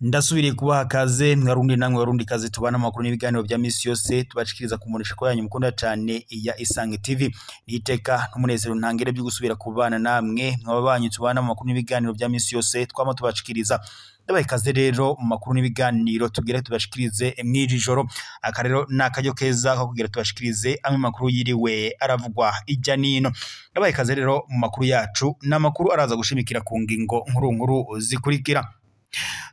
Ndasubiriye kubaha kaze mwarundi namwe warundi kaze tubana amakuru n'ibiganiro bya misi yose tubashikiriza kumurisha ko yanyu mukunda cyane ya Isange TV niteka n'umunezero ntangere byo gusubira kubana namwe mwabanyu tubana amakuru n'ibiganiro bya misi yose twama tubashikiriza ndabaye kaze rero mu makuru n'ibiganiro tugire tubashikirize mw'iri joro akarero nakaryo keza ko kugira tubashikirize amwe makuru yiriwe aravugwa ijya nino ndabaye kaze rero mu makuru yacu n'amakuru araza gushimikira ku ngingo nkuru zikurikira.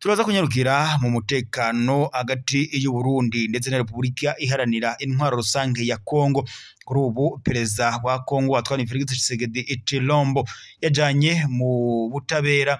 Turaza kunyarukira mu mutekano hagati y'u Burundi ndetse na Republika iharanira intwaro rusange ya Kongo. Kuri ubu perezida wa Kongo Antoine Félix Tshisekedi Tshilombo yajanye mu butabera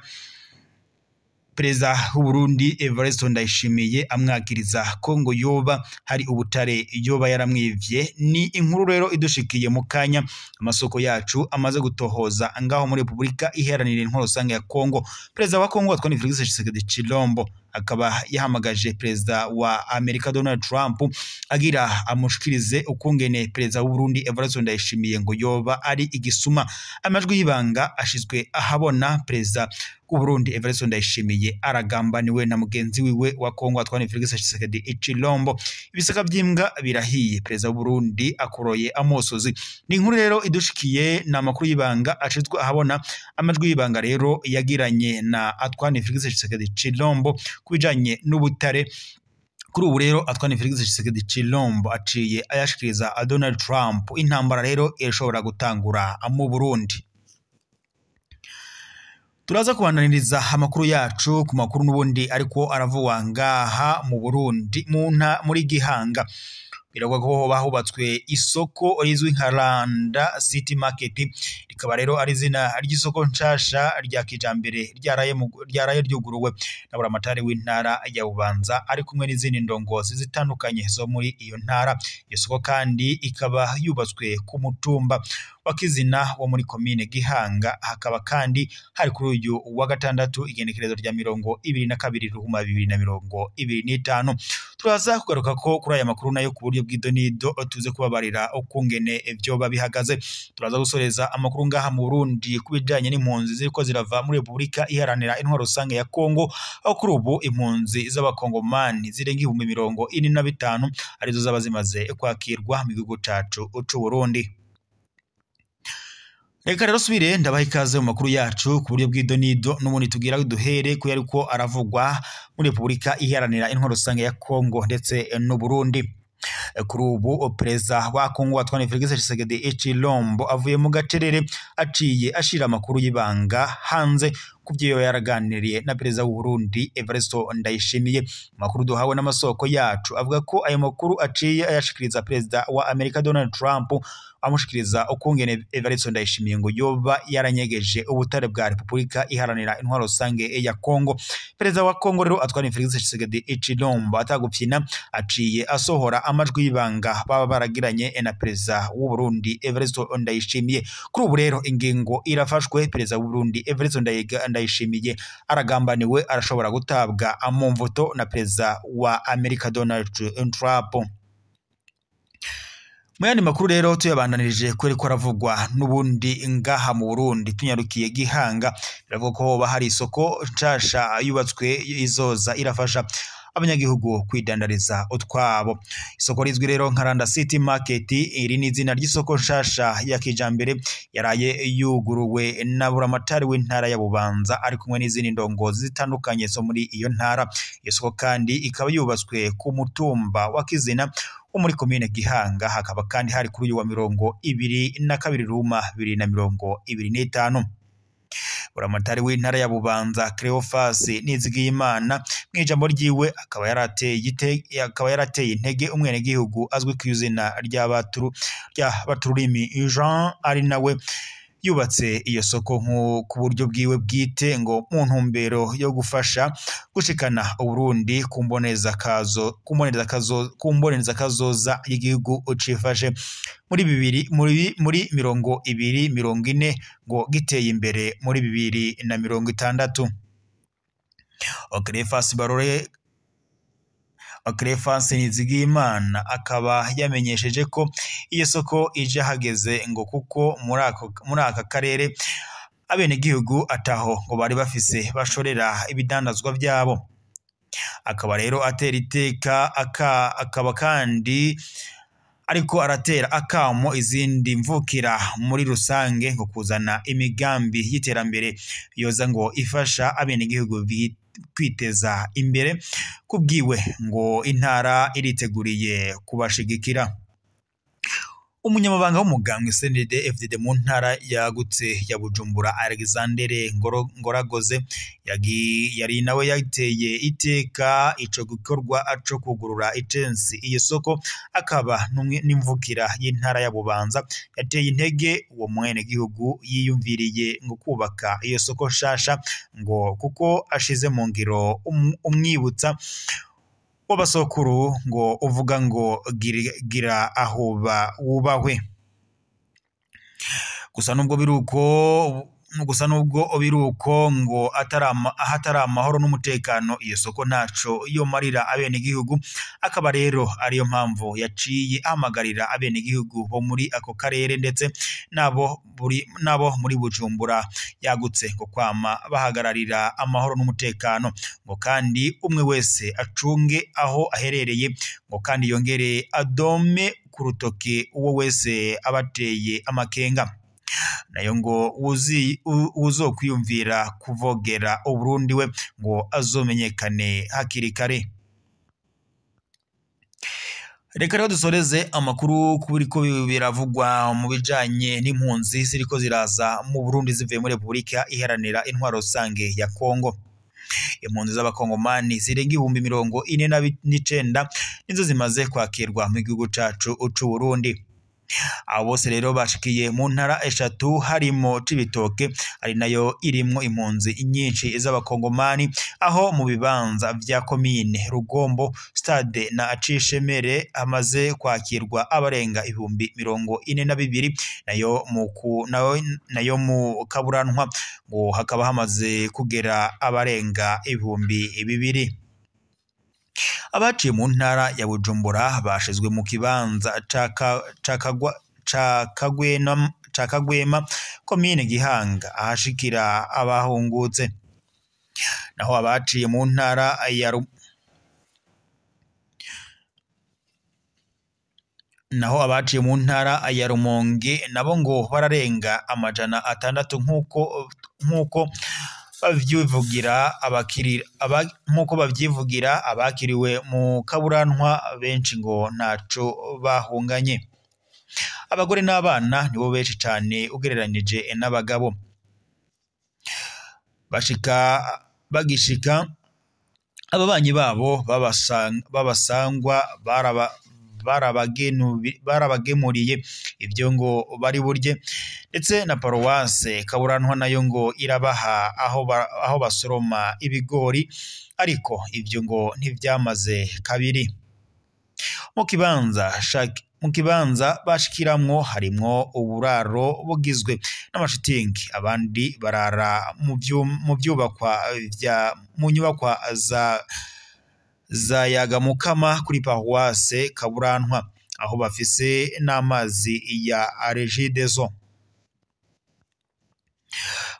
perezida w'u Burundi Evariste Ndayishimiye amwagiriza Kongo yoba hari ubutare yoba yaramwivye. Ni inkuru rero idushikiye mu kanya amasoko yacu amaze gutohoza ngaho muri Republika iharanira intwaro rusange ya Kongo. Perezida wa Kongo Antoine Félix Tshisekedi Tshilombo akaba yahamagaje perezida wa Amerika Donald Trump agira amushikirize ukungene perezida w'u Burundi Evariste Ndayishimiye ngo yoba ari igisuma. Amajwi y'ibanga ashizwe ahabona perezida w'u Burundi Evariste Ndayishimiye aragambaniwe na mugenzi wiwe wa Kongo Antoine Félix Tshisekedi Tshilombo. Ibisaka by'imbwa birahiye perezida w'u Burundi akoroye amosozi. Ni inkuru rero idushikiye na makuru y'ibanga ashizwe ahabona. Amajwi y'ibanga rero yagiranye na Antoine Félix Tshisekedi Tshilombo kubijanye n'ubutare. Kuri ubu rero Antoine Félix Tshisekedi Tshilombo aciye ayashikiriza Donald Trump. Intambara rero irashobora gutangura mu Burundi. Turaza kubananiriza amakuru yacu ku makuru n'ubundi ariko aravuga ngaha mu Burundi muri Gihanga. Biragwa ko bahubatswe isoko rizwi nka Randa City Market, rikaba rero ari zina ry'isoko nshasha rya kijambere ryaraye ryuguruwe na buramatari w'intara ya Bubanza ari kumwe n'izindi ndongozi zitandukanye zo muri iyo ntara. Iyo soko kandi ikaba yubatswe ku mutumba wa Kizina wo muri komine Gihanga. Hakaba kandi hari kuri uyu wa gatandatu igenekerezo rya 22 Ruhuma 2025. Turaza kugaruka ko kuri aya makuru nayo ku buryo bw'idonido tuze kubabarira ukungene ivyo babihagaze. Turaza gusoreza amakuru ngaha mu Burundi kubijanye n'impunzi ziriko zirava muri Republika iharanira intwaro rusange ya Kongo, aho kuri ubu impunzi z'abakongomani zirenga 45,000 arizo zaba zimaze kwakirwa mu gihugu cacu c'u Burundi. Reka rero subire ndabaha ikaze mu makuru yacu ku buryo bw'idonido n'ubundi tugira duhere ko yariko aravugwa muri Republika iharanira intwaro rusange ya Kongo ndetse n'u Burundi. Kuri ubu perezida wa Kongo Antoine Félix Tshisekedi Tshilombo avuye mu gacerere aciye ashira amakuru y'ibanga hanze kubyo yaraganiriye na perezida w'u Burundi Evariste Ndayishimiye. Amakuru duhawe n'amasoko yacu avuga ko ayo makuru aciye ayashikiriza perezida wa Amerika Donald Trump amushikiriza ukungene Evariste Ndayishimiye ngo yoba yaranyegeje ubutare bwa Republika iharanira intwaro rusange ya Kongo. Perezida wa Kongo rero Antoine Félix Tshisekedi Tshilombo atagupfina aciye asohora amajwi y'ibanga baba baragiranye na perezida w'u Burundi Evariste Ndayishimiye. Kuri ubu rero ingingo irafashwe. Perezida w'u Burundi Evariste Ndayishimiye aragambaniwe arashobora gutabwa mu mvuto na perezida wa Amerika Donald Trump. Muyandi makuru rero tuyabandanirije ko aravugwa n'ubundi ngaha mu Burundi tunyarukiye Gihanga. Biravuga ko bahari isoko nshasha yubatswe izoza irafasha abanyagihugu kwidandariza utwabo. Isoko rizwi rero nka Randa City Market, iri ni izina ry'isoko nshasha ya kijambere yaraye yuguruwe na buramatari w'intara ya Bubanza ari kumwe n'izindi ndongozi zitandukanye zo muri iyo ntara. Iyo soko kandi ikaba yubatswe ku mutumba wa Kizina wo muri komine Gihanga. Hakaba kandi hari kuri uyu wa 22 Ruma 2025. Buramatari w'intara ya Bubanza Cleophas Nizigiyimana mw'ijambo ryiwe akaba yarateye intege umwene gihugu azwi ku izina rya Batururimi Jean ari nawe yubatse iyo soko ku buryo bwiwe bwite ngo mu ntumbero yo gufasha gushikana Uburundi kumboneza kazoza y'igihugu ucifashe muri 2040 ngo giteye imbere muri 2060. Cleophas Nizigiyimana akaba yamenyesheje ko iyo soko ije hageze ngo kuko muri aka karere abenegihugu ataho ngo bari bafise bashorera ibidandazwa byabo. Akaba rero atera iteka akaba kandi ariko aratera akamo izindi mvukira muri rusange ngo kuzana imigambi y'iterambere yoza ngo ifasha abenegihugu kwiteza imbere. Kubwiwe ngo intara iriteguriye kubashigikira. Umunyamabanga w'umugambwe CNDD-FDD mu ntara yagutse ya Bujumbura Alexander Ngoragoze yari nawe yateye iteka ico gikorwa aco kugurura icensi iyo soko, akaba n'imvukira y'intara ya Bubanza yateye intege uwo mwene gihugu yiyumviriye ngo kubaka iyo soko shasha ngo kuko ashize mu ngiro umwibutsa w'abasokuru ngo uvuga ngo gira ahuba wubahwe. Gusa nubwo biruko ngo ahatari amahoro n'umutekano iyo soko ntaco yomarira abenegihugu. Akaba rero ariyo mpamvu yaciye ahamagarira abenegihugu bo muri ako karere ndetse nabo muri Bujumbura yagutse ngo kwama bahagararira amahoro n'umutekano ngo kandi umwe wese acunge aho aherereye ngo kandi yongere adome ku rutoke uwo wese abateye amakenga. Nayo ngo uzokwiyumvira kuvogera Uburundi we ngo azomenyekane hakiri kare. Reka rero dusoreze amakuru kubiriko biravugwa mu bijanye n'impunzi ziriko ziraza mu Burundi zivuye muri Republika Iharanira Intwaro Rusange ya Kongo. Impunzi z'abakongomani zirenga 49 nizo zimaze kwakirwa mu gihugu cacu c'u Burundi. Abo bose rero bashikiye mu ntara eshatu harimo Cibitoke ari nayo irimwo impunzi nyinshi z'abakongomani, aho mu bibanza vya komine Rugombo, Stade na Acishemere hamaze kwakirwa abarenga 42,000, nayo mu Kaburantwa ngo hakaba hamaze kugera abarenga 2,000. Abaciye mu ntara ya Bujumbura bashizwe mu kibanza ca Kagwema komine Gihanga ahashikira abahungutse. Naho abaciye mu ntara ya Rumonge nabo ngo bararenga 600 nkuko bavyivugira abakiriwe mu Kaburantwa benshi ngo ntaco bahunganye. Abagore n'abana nibo benshi cyane ugereranije n'abagabo. Bagishika ababanyi babo babasangwa barabagemuriye ibyo ngo bari burye, ndetse na Paroisse Kaburantwa nayo ngo irabaha aho basoroma ibigori, ariko ibyo ngo ntivyamaze kabiri. Mu kibanza bashikiramwo harimwo uburaro bugizwe n'amashitingi, abandi barara mu nyubakwa za Yagamukama kuri Paroisse Kaburantwa, aho bafise n'amazi ya Regideso.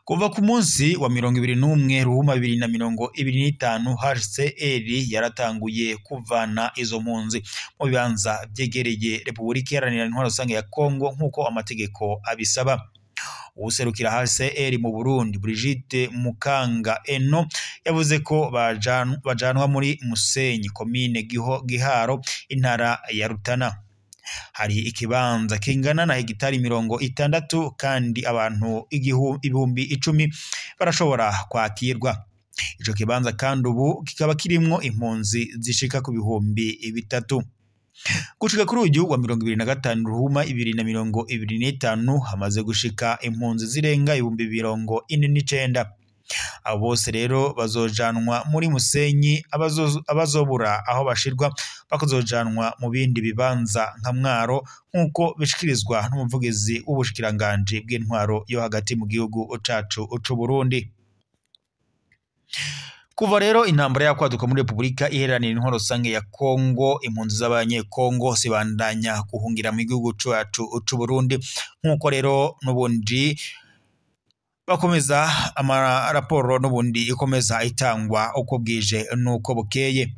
Kuva ku munsi wa 21 Ruhuma 2025 HCR yaratanguye kuvana izo mpunzi mu bibanza byegereye Republika Iharanira Intwaro Rusange ya Kongo nkuko amategeko abisaba. Userukira HCR mu Burundi Brigitte Mukanga Eno yavuze ko bajanwa muri Musenyi komine Giharo intara ya Rutana. Hari ikibanza kingana na hegitari 60 kandi abantu 10,000 barashobora kwakirwa. Ico kibanza kandi ubu kikaba kirimwo impunzi zishika ku 3,000. Gushika kuri uyu wa 25 Ruhuma 2025 hamaze gushika impunzi zirenga 49,000. Abo bose rero bazojanwa muri Musenyi, abazobura aho bashirwa bakazojanwa mu bindi bibanza nka Mwaro nkuko bishikirizwa n'umuvugizi w'ubushikiranganje bw'intwaro yo hagati mu gihugu cacu c'u Burundi. Kuva rero intambara yakwaduka muri Republika Iharanira Intwaro Rusange ya Kongo, impunzi z'abanyekongo zibandanya guhungira mu gihugu cyacu c'u Burundi, nkuko rero n'ubundi bakomeza amaraporo n'ubundi ikomeza itangwa uko bwije nuko bukeye.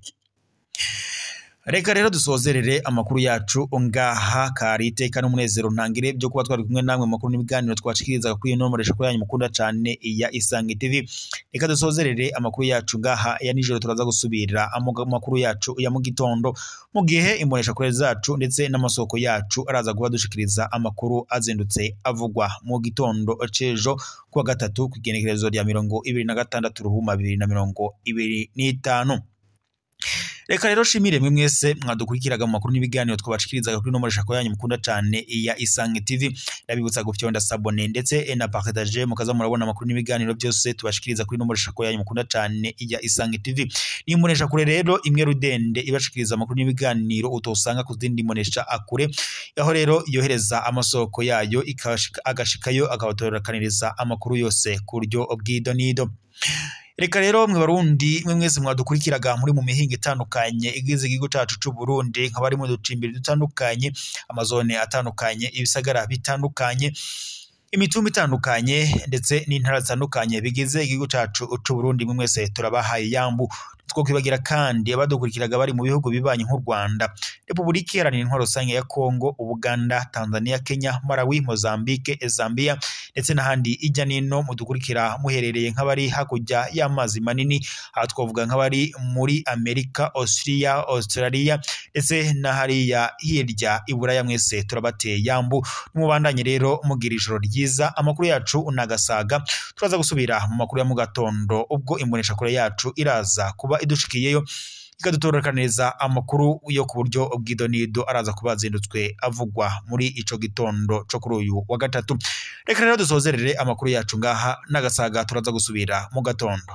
Reka rero dusozerere amakuru yacu ngaha kari iteka n'umunezero ntangire byo kuba twari kumwe namwe makuru n'ibiganiro twashikiriza kuri ino moresha ko yanyu mukunda cyane ya Isange TV. Reka dusozerere amakuru yacu ngaha ya nijoro, turaza gusubira amakuru yacu ya mu gitondo mu gihe imoresha kure zacu ndetse n'amasoko yacu araza kuba dushikiriza amakuru azindutse avugwa mu gitondo cejo kuwa gatatu kugenekerezo rya 26 Ruhuma 2025. Reka rero shimire mwe mwese mwadukurikiraga mu makuru n'ibiganiro twabashikirizaga kuri no moresha ko yanyu mukunda cyane ya Isange TV. Ndabibutsa gufyonda sabone ndetse na partager mukaza murabona amakuru n'ibiganiro byose tubashikiriza kuri no moresha ko yanyu mukunda cyane ya Isange TV. Ni moresha kure rero imwe rudende ibashikiriza amakuru n'ibiganiro utosanga kuzindi moresha akure, aho rero yohereza amasoko yayo agashikayo akabatorerakaniriza amakuru yose ku buryo bw'idonido. Reka rero mwe barundi mwe mwese mwadukurikiraga muri mu mihinga itandukanye igize igihugu cyacu c'u Burundi, nk'abari mu ducimbiri dutandukanye, amazone atandukanye, ibisagara bitandukanye, imitumba itandukanye ndetse n'intara zitandukanye bigize igihugu cyacu c'u Burundi, mwe mwese turabahaye yambu. Twokwibagira kandi abadukurikiraga bari mu bihugu bibanye nk'u Rwanda, Republika Iharanira Intwaro Rusange ya Kongo, Uganda, Tanzania, Kenya, Malawi, Mozambique, Zambia ndetse n'ahandi ijya nino mudukurikira muherereye nk'abari hakujya y'amazi manini, aha twavuga nk'abari muri Amerika, Australia ndetse n'ahariya hirya iburaya, mwese turabateye yambu. Mubandanye rero mugira ijoro ryiza. Amakuru yacu unagasaga turaza gusubira mu makuru ya mu gatondo ubwo imbonesha kure yacu iraza kuba idushikiyeyo ikadutorerakaniriza amakuru yo ku buryo bw'idonido araza kuba azindutswe avugwa muri ico gitondo co kuri uyu wa gatatu. Reka rero dusozerere amakuru yacu ngaha n'agasaga turaza gusubira mu gatondo.